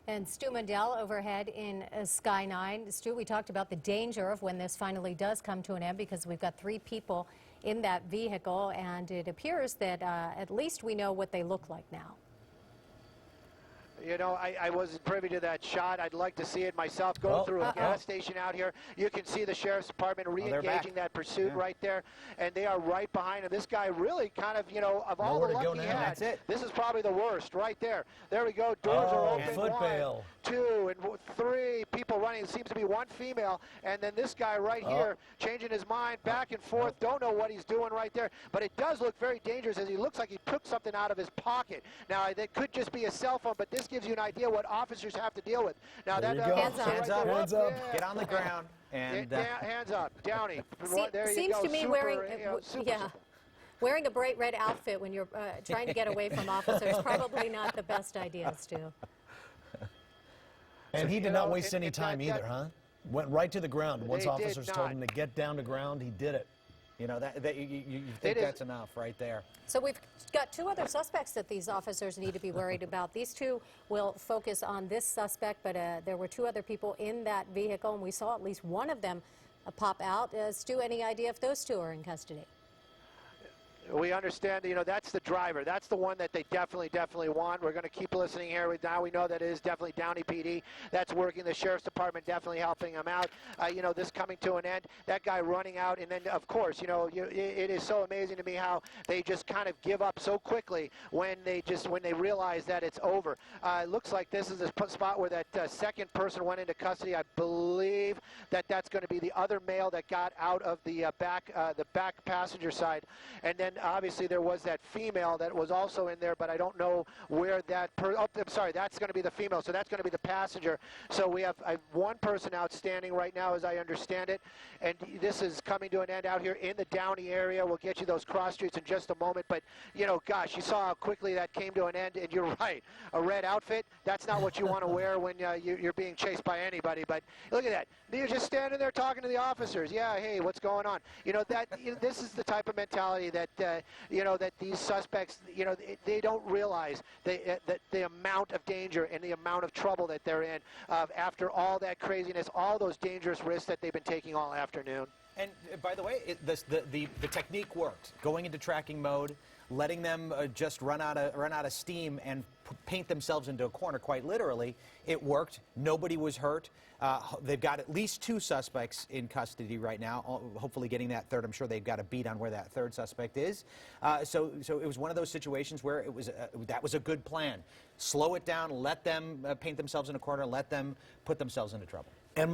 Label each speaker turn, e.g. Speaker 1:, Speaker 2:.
Speaker 1: And Stu Mundell overhead in Sky 9. Stu, we talked about the danger of when this finally does come to an end because we've got 3 people in that vehicle, and it appears that at least we know what they look like now.
Speaker 2: You know, I wasn't privy to that shot. I'd like to see it myself. Go through a gas station out here. You can see the Sheriff's Department re-engaging that pursuit right there, and they are right behind him. This guy really kind of, you know, of all the luck he had, this is probably the worst right there. There we go. Doors are open.
Speaker 3: Foot
Speaker 2: 1,
Speaker 3: bail.
Speaker 2: 2, and 3 people running. It seems to be 1 female, and then this guy right here changing his mind back and forth. Don't know what he's doing right there, but it does look very dangerous as he looks like he took something out of his pocket. Now, that could just be a cell phone, but this gives you an idea what officers have to deal with. Now, that
Speaker 1: hands up.
Speaker 3: Hands up.
Speaker 2: Yeah.
Speaker 3: Get on the ground. And
Speaker 2: hands up. Downey. There you
Speaker 1: seems
Speaker 2: go.
Speaker 1: to me
Speaker 2: Super,
Speaker 1: wearing,
Speaker 2: super.
Speaker 1: Wearing a bright red outfit when you're trying to get away from officers, probably not the best idea, Stu.
Speaker 3: And he did not waste any time either, huh? Went right to the ground. Once officers told him to get down to ground, he did it. You know, you think that's enough right there.
Speaker 1: So we've got 2 other suspects that these officers need to be worried about. These 2 will focus on this suspect, but there were 2 other people in that vehicle, and we saw at least one of them pop out. Stu, any idea if those 2 are in custody?
Speaker 2: We understand, you know, that's the driver. That's the one that they definitely want. We're going to keep listening here. Now we know that it is definitely Downey PD that's working. The Sheriff's Department definitely helping him out. You know, this coming to an end. That guy running out, and then, of course, you know, it is so amazing to me how they just kind of give up so quickly when they realize that it's over. It looks like this is the spot where that second person went into custody. I believe that that's going to be the other male that got out of the back passenger side, and then obviously there was that female that was also in there, but I don't know where that I'm sorry, that's going to be the female, so that's going to be the passenger. So we have 1 person outstanding right now, as I understand it, and this is coming to an end out here in the Downey area. We'll get you those cross streets in just a moment, but, you know, gosh, you saw how quickly that came to an end, and you're right, a red outfit, that's not what you want to wear when you're being chased by anybody, but look at that. You're just standing there talking to the officers. Yeah, hey, what's going on? You know, this is the type of mentality that you know, that these suspects, you know, they don't realize that the amount of danger and the amount of trouble that they're in after all that craziness, all those dangerous risks that they've been taking all afternoon.
Speaker 3: And by the way, the technique worked. Going into tracking mode, letting them just run out of steam and paint themselves into a corner, quite literally, it worked. Nobody was hurt. They've got at least 2 suspects in custody right now, hopefully getting that third. I'm sure they've got a beat on where that third suspect is. So it was one of those situations where it was that was a good plan. Slow it down, let them paint themselves in a corner, let them put themselves into trouble. And